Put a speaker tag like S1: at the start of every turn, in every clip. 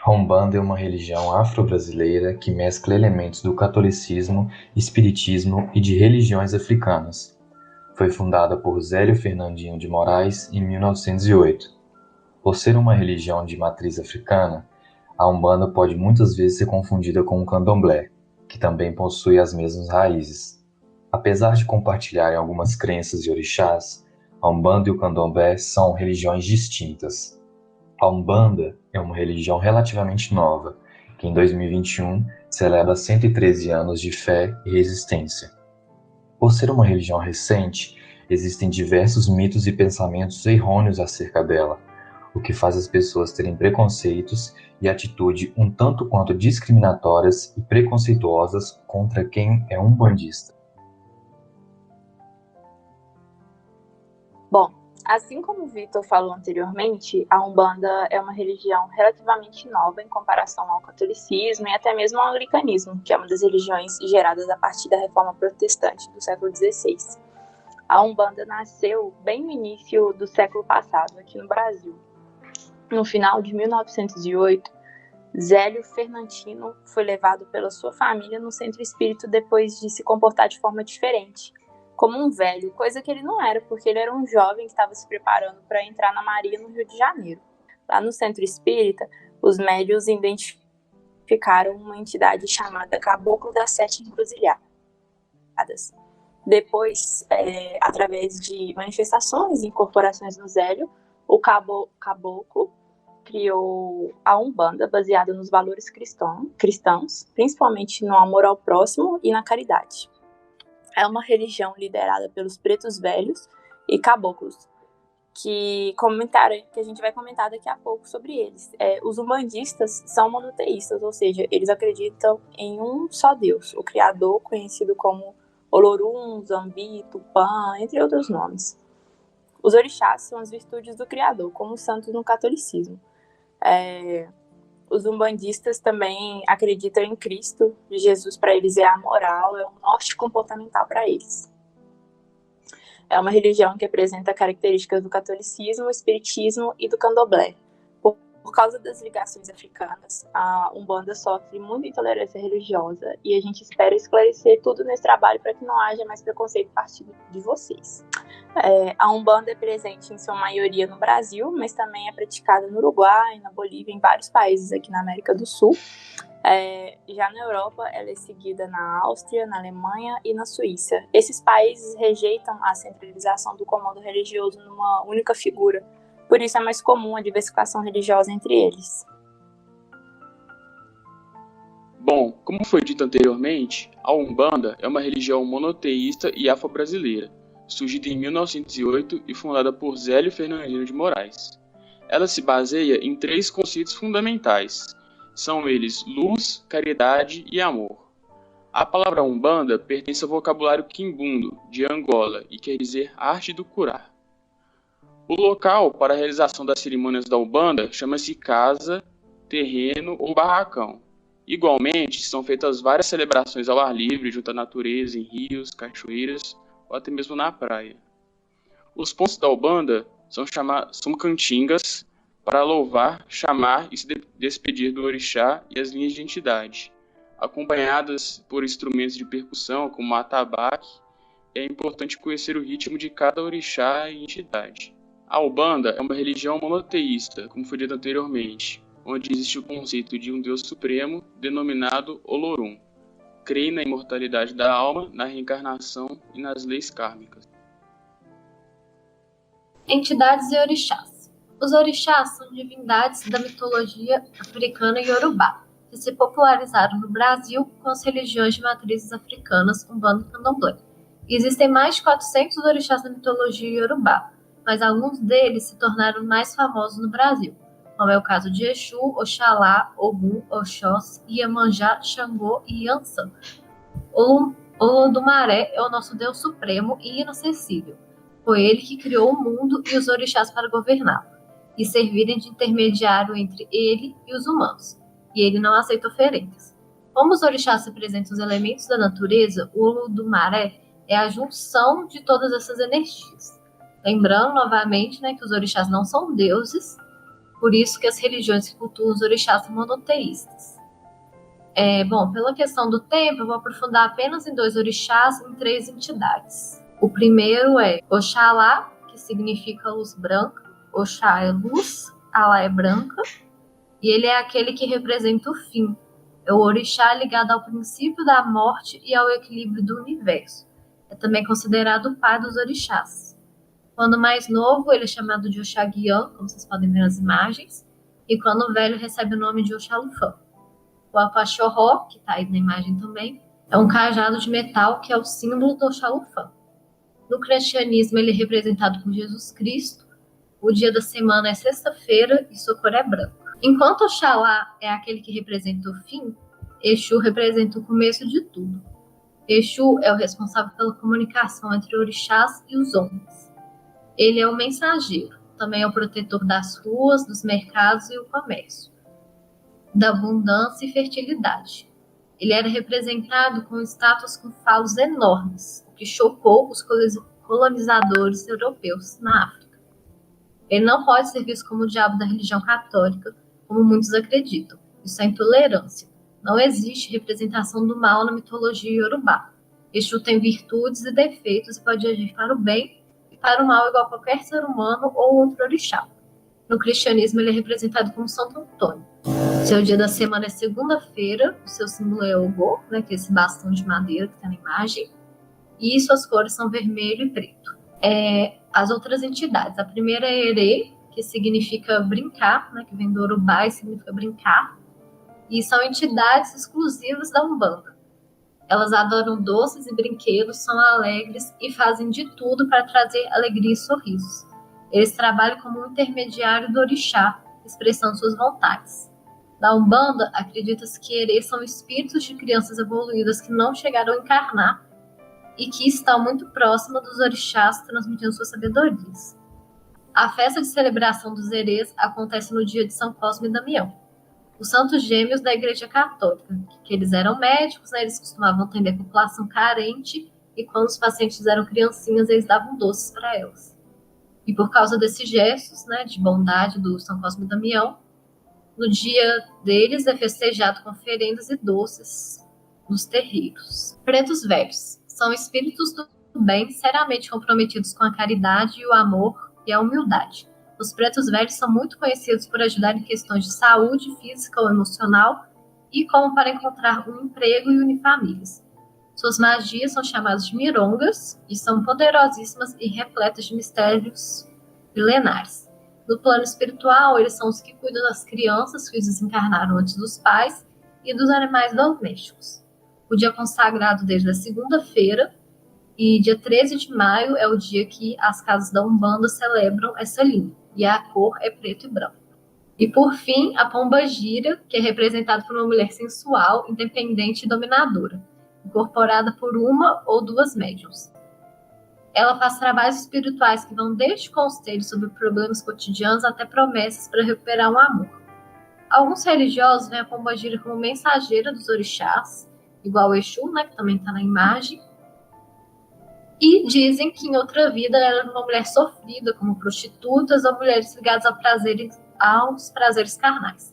S1: A Umbanda é uma religião afro-brasileira que mescla elementos do catolicismo, espiritismo e de religiões africanas. Foi fundada por Zélio Fernandinho de Moraes em 1908. Por ser uma religião de matriz africana, a Umbanda pode muitas vezes ser confundida com o Candomblé, que também possui as mesmas raízes. Apesar de compartilharem algumas crenças de orixás, a Umbanda e o Candomblé são religiões distintas. A Umbanda é uma religião relativamente nova, que em 2021 celebra 113 anos de fé e resistência. Por ser uma religião recente, existem diversos mitos e pensamentos errôneos acerca dela, o que faz as pessoas terem preconceitos e atitude um tanto quanto discriminatórias e preconceituosas contra quem é umbandista.
S2: Bom, assim como o Vitor falou anteriormente, a Umbanda é uma religião relativamente nova em comparação ao catolicismo e até mesmo ao anglicanismo, que é uma das religiões geradas a partir da Reforma Protestante do século XVI. A Umbanda nasceu bem no início do século passado, aqui no Brasil. No final de 1908, Zélio Fernandino foi levado pela sua família no centro espírita depois de se comportar de forma diferente, como um velho, coisa que ele não era, porque ele era um jovem que estava se preparando para entrar na Maria no Rio de Janeiro. Lá no centro espírita, os médiuns identificaram uma entidade chamada Caboclo das Sete Encruzilhadas. Depois, através de manifestações e incorporações no Zélio, o caboclo criou a Umbanda, baseada nos valores cristãos, principalmente no amor ao próximo e na caridade. É uma religião liderada pelos pretos velhos e caboclos, que a gente vai comentar daqui a pouco sobre eles. Os umbandistas são monoteístas, ou seja, eles acreditam em um só Deus, o Criador, conhecido como Olorum, Zambi, Tupã, entre outros nomes. Os orixás são as virtudes do Criador, como os santos no catolicismo. Os umbandistas também acreditam em Cristo, Jesus para eles é a moral, é um norte comportamental para eles. É uma religião que apresenta características do catolicismo, espiritismo e do candomblé. Por causa das ligações africanas, a Umbanda sofre muita intolerância religiosa e a gente espera esclarecer tudo nesse trabalho para que não haja mais preconceito a partir de vocês. A Umbanda é presente em sua maioria no Brasil, mas também é praticada no Uruguai, na Bolívia, em vários países aqui na América do Sul. Já na Europa, ela é seguida na Áustria, na Alemanha e na Suíça. Esses países rejeitam a centralização do comando religioso numa única figura, por isso é mais comum a diversificação religiosa entre eles.
S3: Bom, como foi dito anteriormente, a Umbanda é uma religião monoteísta e afro-brasileira, surgida em 1908 e fundada por Zélio Fernandino de Moraes. Ela se baseia em 3 conceitos fundamentais. São eles luz, caridade e amor. A palavra Umbanda pertence ao vocabulário quimbundo, de Angola, e quer dizer arte do curar. O local para a realização das cerimônias da Umbanda chama-se casa, terreno ou barracão. Igualmente, são feitas várias celebrações ao ar livre, junto à natureza, em rios, cachoeiras ou até mesmo na praia. Os pontos da Umbanda são cantingas para louvar, chamar e se despedir do orixá e as linhas de entidade, acompanhadas por instrumentos de percussão como atabaque. É importante conhecer o ritmo de cada orixá e entidade. A Umbanda é uma religião monoteísta, como foi dito anteriormente, onde existe o conceito de um Deus supremo, denominado Olorum. Crê na imortalidade da alma, na reencarnação e nas leis kármicas.
S4: Entidades e orixás. Os orixás são divindades da mitologia africana iorubá, que se popularizaram no Brasil com as religiões de matrizes africanas, Umbanda e Candomblé. Existem mais de 400 orixás da mitologia iorubá, mas alguns deles se tornaram mais famosos no Brasil, como é o caso de Exu, Oxalá, Ogum, Oxóssi, Iemanjá, Xangô e Iansã. Olodumaré é o nosso Deus supremo e inacessível. Foi ele que criou o mundo e os orixás para governá-lo, e servirem de intermediário entre ele e os humanos, e ele não aceita oferendas. Como os orixás representam os elementos da natureza, o Olodumaré é a junção de todas essas energias. Lembrando novamente que os orixás não são deuses, Por isso que as religiões que cultuam os orixás são monoteístas. Pela questão do tempo, eu vou aprofundar apenas em 2 orixás em 3 entidades. O primeiro é Oxalá, que significa luz branca. Oxá é luz, Alá é branca, e ele é aquele que representa o fim. É o orixá ligado ao princípio da morte e ao equilíbrio do universo. É também considerado o pai dos orixás. Quando mais novo, ele é chamado de Oxaguian, como vocês podem ver nas imagens, e quando velho recebe o nome de Oxalufã. O Apaxorró, que está aí na imagem também, é um cajado de metal que é o símbolo do Oxalufã. No cristianismo, ele é representado por Jesus Cristo. O dia da semana é sexta-feira e sua cor é branca. Enquanto Oxalá é aquele que representa o fim, Exu representa o começo de tudo. Exu é o responsável pela comunicação entre orixás e os homens. Ele é o mensageiro, também é o protetor das ruas, dos mercados e o comércio, da abundância e fertilidade. Ele era representado com estátuas com falos enormes, o que chocou os colonizadores europeus na África. Ele não pode ser visto como o diabo da religião católica, como muitos acreditam. Isso é intolerância. Não existe representação do mal na mitologia iorubá. Exu tem virtudes e defeitos e pode agir para o bem e para o mal igual a qualquer ser humano ou outro orixá. No cristianismo, ele é representado como Santo Antônio. Seu dia da semana é segunda-feira, o seu símbolo é Ogô, que é esse bastão de madeira que está na imagem, e suas cores são vermelho e preto. As outras entidades, a primeira é Erê, que significa brincar, que vem do Urubá e significa brincar, e são entidades exclusivas da Umbanda. Elas adoram doces e brinquedos, são alegres e fazem de tudo para trazer alegria e sorrisos. Eles trabalham como um intermediário do orixá, expressando suas vontades. Na Umbanda, acredita-se que Erê são espíritos de crianças evoluídas que não chegaram a encarnar e que estão muito próximas dos orixás, transmitindo suas sabedorias. A festa de celebração dos Erês acontece no dia de São Cosme e Damião, os santos gêmeos da Igreja Católica, que eles eram médicos, eles costumavam atender a população carente e quando os pacientes eram criancinhas, eles davam doces para elas. E por causa desses gestos, de bondade do São Cosme e Damião, no dia deles é festejado com oferendas e doces nos terreiros. Pretos velhos são espíritos do bem seriamente comprometidos com a caridade e o amor e a humildade. Os pretos velhos são muito conhecidos por ajudar em questões de saúde física ou emocional e como para encontrar um emprego e unir famílias. Suas magias são chamadas de mirongas e são poderosíssimas e repletas de mistérios milenares. No plano espiritual, eles são os que cuidam das crianças que desencarnaram antes dos pais e dos animais domésticos. O dia consagrado desde a segunda-feira e dia 13 de maio é o dia que as casas da Umbanda celebram essa linha, e a cor é preto e branco. E por fim, a pombagira, que é representada por uma mulher sensual, independente e dominadora, incorporada por uma ou duas médiuns. Ela faz trabalhos espirituais que vão desde conselhos sobre problemas cotidianos até promessas para recuperar um amor. Alguns religiosos veem a pombagira como mensageira dos orixás, igual o Exu, que também está na imagem, e dizem que em outra vida ela era uma mulher sofrida, como prostitutas ou mulheres ligadas aos prazeres carnais.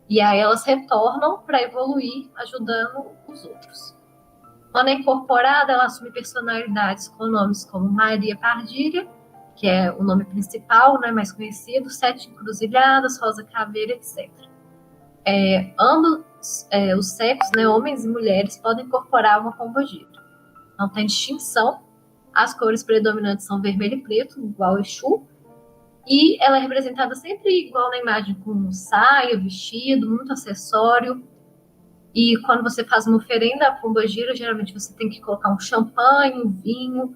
S4: E aí elas retornam para evoluir, ajudando os outros. Quando é incorporada, ela assume personalidades com nomes como Maria Pardilha, que é o nome principal, mais conhecido, Sete Encruzilhadas, Rosa Caveira, etc. Ambos os sexos, homens e mulheres, podem incorporar uma pombagira. Não tem distinção. As cores predominantes são vermelho e preto, igual ao Exu. E ela é representada sempre igual na imagem, com saia, vestido, muito acessório. E quando você faz uma oferenda à pombagira, geralmente você tem que colocar um champanhe, um vinho,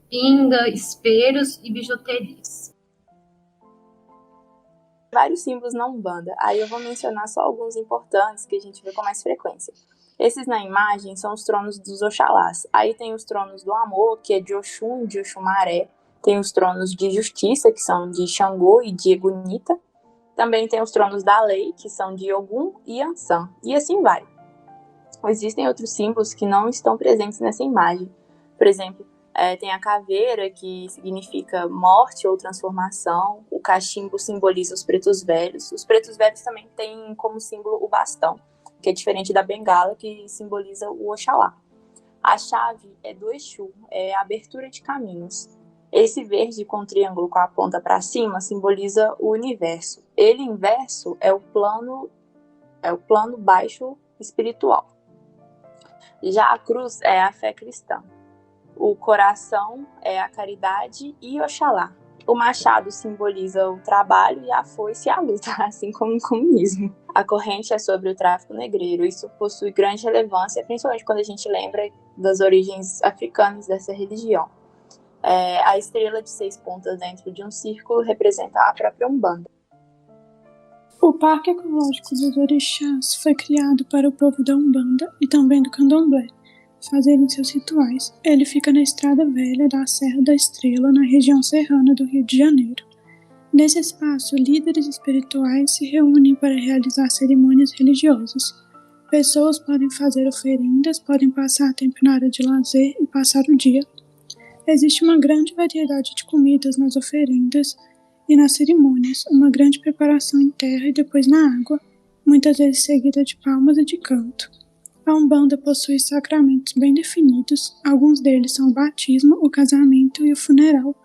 S4: pinga, espelhos e bijuterias.
S2: Vários símbolos na Umbanda. Aí eu vou mencionar só alguns importantes que a gente vê com mais frequência. Esses na imagem são os tronos dos Oxalás. Aí tem os tronos do amor, que é de Oxum e de Oxumaré. Tem os tronos de justiça, que são de Xangô e de Egunita. Também tem os tronos da lei, que são de Ogum e Ansan. E assim vai. Existem outros símbolos que não estão presentes nessa imagem. Por exemplo, tem a caveira, que significa morte ou transformação. O cachimbo simboliza os pretos velhos. Os pretos velhos também têm como símbolo o bastão, que é diferente da bengala, que simboliza o Oxalá. A chave é do Exu, é a abertura de caminhos. Esse verde com triângulo com a ponta para cima simboliza o universo. Ele inverso é o plano baixo espiritual. Já a cruz é a fé cristã. O coração é a caridade e Oxalá. O machado simboliza o trabalho e a foice a luta, assim como o comunismo. A corrente é sobre o tráfico negreiro. Isso possui grande relevância, principalmente quando a gente lembra das origens africanas dessa religião. A estrela de 6 pontas dentro de um círculo representa a própria Umbanda.
S5: O Parque Ecológico dos Orixás foi criado para o povo da Umbanda e também do Candomblé fazerem seus rituais. Ele fica na Estrada Velha da Serra da Estrela, na região serrana do Rio de Janeiro. Nesse espaço, líderes espirituais se reúnem para realizar cerimônias religiosas. Pessoas podem fazer oferendas, podem passar tempo na área de lazer e passar o dia. Existe uma grande variedade de comidas nas oferendas e nas cerimônias, uma grande preparação em terra e depois na água, muitas vezes seguida de palmas e de canto. A Umbanda possui sacramentos bem definidos, alguns deles são o batismo, o casamento e o funeral.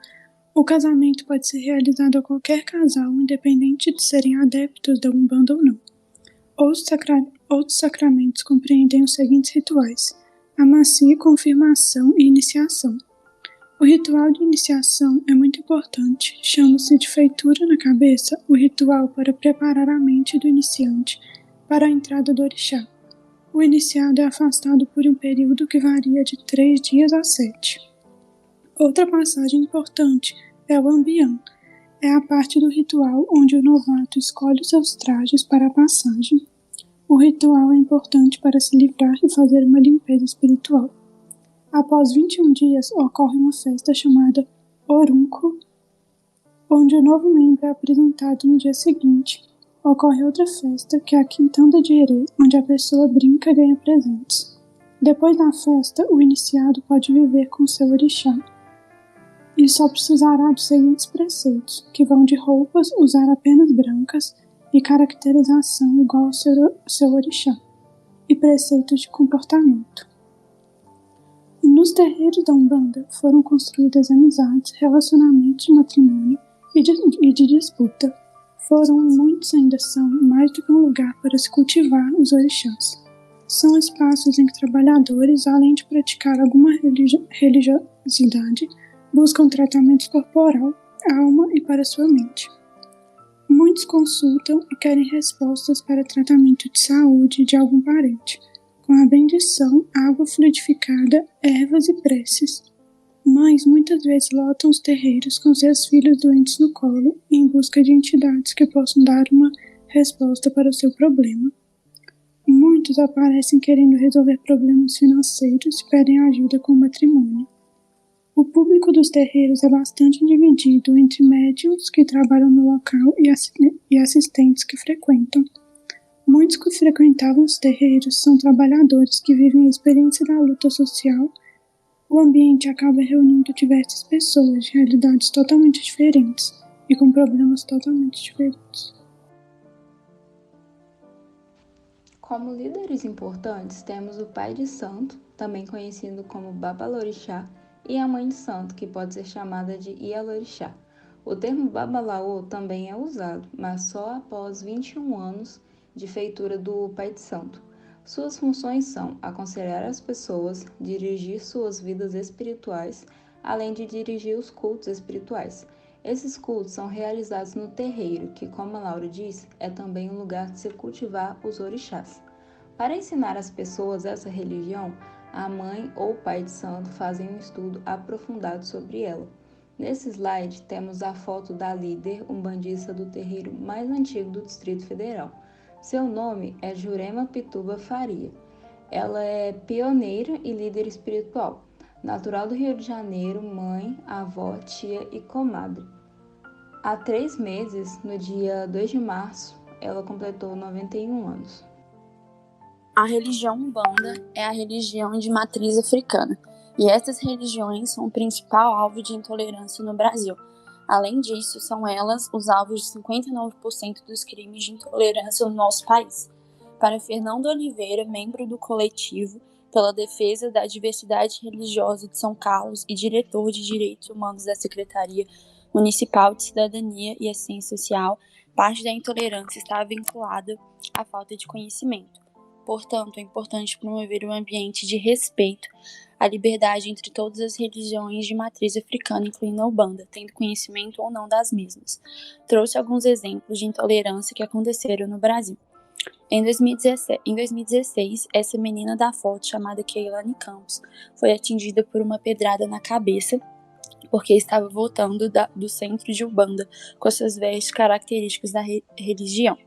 S5: O casamento pode ser realizado a qualquer casal, independente de serem adeptos da Umbanda ou não. Outros sacramentos compreendem os seguintes rituais: amacia, confirmação e iniciação. O ritual de iniciação é muito importante, chama-se de feitura na cabeça, o ritual para preparar a mente do iniciante para a entrada do orixá. O iniciado é afastado por um período que varia de 3 dias a 7. Outra passagem importante é o ambiã. É a parte do ritual onde o novato escolhe os seus trajes para a passagem. O ritual é importante para se livrar e fazer uma limpeza espiritual. Após 21 dias, ocorre uma festa chamada Orunco, onde o novo membro é apresentado no dia seguinte. Ocorre outra festa, que é a Quintanda de Herê, onde a pessoa brinca e ganha presentes. Depois da festa, o iniciado pode viver com seu orixá. E só precisará dos seguintes preceitos, que vão de roupas, usar apenas brancas e caracterização igual ao seu orixá, e preceitos de comportamento. Nos terreiros da Umbanda foram construídas amizades, relacionamentos de matrimônio e de disputa. Foram e muitos ainda são mais do que um lugar para se cultivar os orixás. São espaços em que trabalhadores, além de praticar alguma religiosidade, buscam tratamento corporal, alma e para sua mente. Muitos consultam e querem respostas para tratamento de saúde de algum parente, com a bendição, água fluidificada, ervas e preces. Mães muitas vezes lotam os terreiros com seus filhos doentes no colo em busca de entidades que possam dar uma resposta para o seu problema. Muitos aparecem querendo resolver problemas financeiros e pedem ajuda com o matrimônio. O público dos terreiros é bastante dividido entre médiuns que trabalham no local e assistentes que frequentam. Muitos que frequentavam os terreiros são trabalhadores que vivem a experiência da luta social. O ambiente acaba reunindo diversas pessoas de realidades totalmente diferentes e com problemas totalmente diferentes.
S6: Como líderes importantes, temos o pai de santo, também conhecido como Babalorixá, e a mãe de santo, que pode ser chamada de Ialorixá. O termo Babalaô também é usado, mas só após 21 anos de feitura do pai de santo. Suas funções são aconselhar as pessoas, dirigir suas vidas espirituais, além de dirigir os cultos espirituais. Esses cultos são realizados no terreiro, que, como a Laura disse, é também um lugar de se cultivar os orixás. Para ensinar as pessoas essa religião, a mãe ou o pai de santo fazem um estudo aprofundado sobre ela. Nesse slide temos a foto da líder umbandista do terreiro mais antigo do Distrito Federal. Seu nome é Jurema Pituba Faria. Ela é pioneira e líder espiritual, natural do Rio de Janeiro, mãe, avó, tia e comadre. Há 3 meses, no dia 2 de março, ela completou 91 anos.
S2: A religião Umbanda é a religião de matriz africana, e essas religiões são o principal alvo de intolerância no Brasil.
S7: Além disso, são elas os alvos de 59% dos crimes de intolerância no nosso país. Para Fernando Oliveira, membro do coletivo pela defesa da diversidade religiosa de São Carlos e diretor de Direitos Humanos da Secretaria Municipal de Cidadania e Assistência Social, parte da intolerância está vinculada à falta de conhecimento. Portanto, é importante promover um ambiente de respeito à liberdade entre todas as religiões de matriz africana, incluindo a Umbanda, tendo conhecimento ou não das mesmas. Trouxe alguns exemplos de intolerância que aconteceram no Brasil. Em 2016, essa menina da foto, chamada Keilane Campos, foi atingida por uma pedrada na cabeça porque estava voltando do centro de Umbanda com suas vestes características da religião.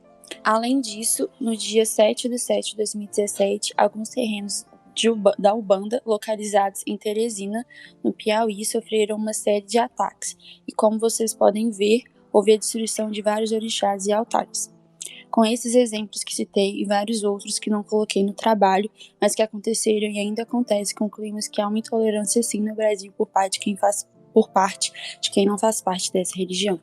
S7: Além disso, no dia 7/7 de 2017, alguns terrenos da Umbanda, localizados em Teresina, no Piauí, sofreram uma série de ataques. E como vocês podem ver, houve a destruição de vários orixás e altares. Com esses exemplos que citei e vários outros que não coloquei no trabalho, mas que aconteceram e ainda acontecem, concluímos que há uma intolerância sim no Brasil por parte de quem não faz parte dessa religião.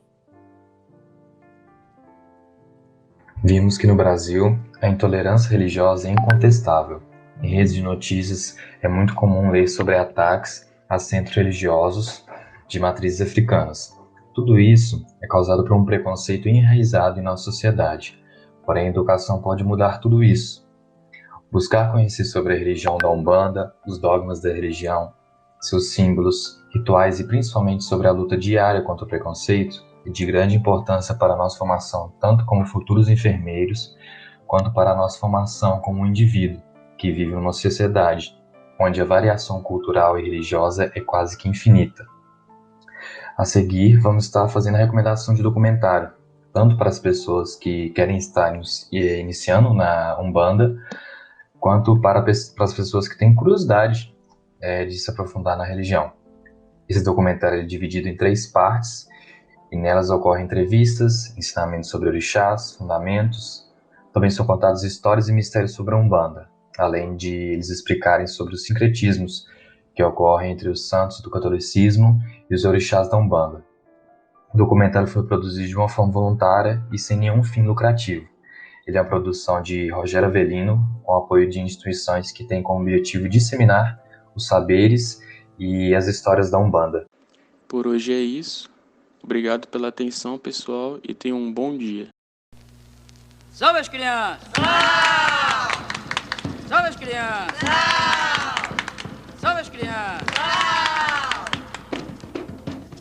S1: Vimos que no Brasil a intolerância religiosa é incontestável. Em redes de notícias é muito comum ler sobre ataques a centros religiosos de matrizes africanas. Tudo isso é causado por um preconceito enraizado em nossa sociedade. Porém, a educação pode mudar tudo isso. Buscar conhecer sobre a religião da Umbanda, os dogmas da religião, seus símbolos, rituais e principalmente sobre a luta diária contra o preconceito é de grande importância para a nossa formação, tanto como futuros enfermeiros, quanto para a nossa formação como um indivíduo que vive numa sociedade onde a variação cultural e religiosa é quase que infinita. A seguir, vamos estar fazendo a recomendação de documentário, tanto para as pessoas que querem estar iniciando na Umbanda, quanto para as pessoas que têm curiosidade de se aprofundar na religião. Esse documentário é dividido em 3 partes, e nelas ocorrem entrevistas, ensinamentos sobre orixás, fundamentos. Também são contadas histórias e mistérios sobre a Umbanda, além de eles explicarem sobre os sincretismos que ocorrem entre os santos do catolicismo e os orixás da Umbanda. O documentário foi produzido de uma forma voluntária e sem nenhum fim lucrativo. Ele é uma produção de Rogério Avelino, com apoio de instituições que têm como objetivo disseminar os saberes e as histórias da Umbanda.
S3: Por hoje é isso. Obrigado pela atenção, pessoal, e tenham um bom dia.
S8: Salve as crianças! Salve! Salve as crianças! Salve! Salve as crianças! Salve!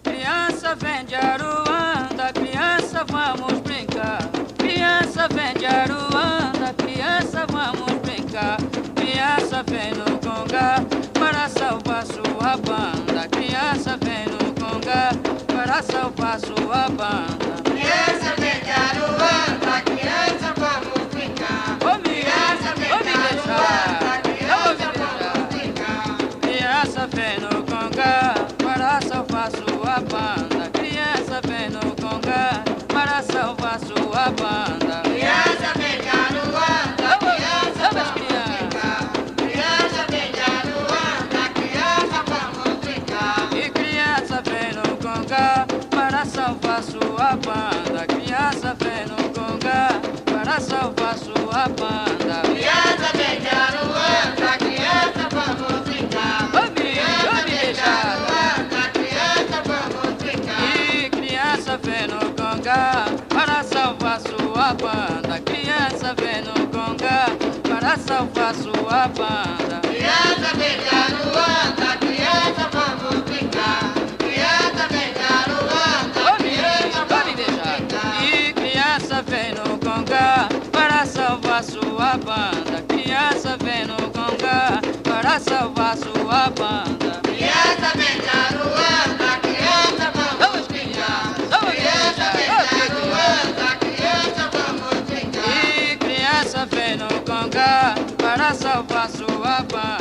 S8: Criança vem de Aruanda, criança vamos brincar. Criança vem de Aruanda, criança vamos brincar. Criança vem no Congá para salvar sua banda. Criança vem no Congá para salvar sua banda.
S9: Criança vem de Aruanda, criança vamos brincar. Criança vem de Aruanda, criança vamos brincar.
S8: Criança vem no Congá para salvar sua banda. Criança vem no Congá para salvar sua banda.
S9: Criança vem de Aruanda, criança vamos brincar. Criança vem de Aruanda, criança vamos brincar.
S8: E criança vem no Congá para salvar sua banda. Criança vem no Congá para salvar sua banda.
S9: Criança vem de Aruanda, criança vamos brincar. Criança vem de Aruanda, criança vamos brincar.
S8: E criança vem no Congá para salvar sua banda. Criança vem no Congá para salvar sua banda.
S9: Criança vem de Aruanda, criança vamos brincar. Criança vem de Aruanda, criança vamos brincar.
S8: E criança vem no Congá para salvar sua banda. Criança vem no Congá para salvar sua banda.
S9: Criança vem de Aruanda, criança vamos brincar. Criança vem de Aruanda, criança vamos brincar.
S8: E criança vem no Congá para salvar sua banda.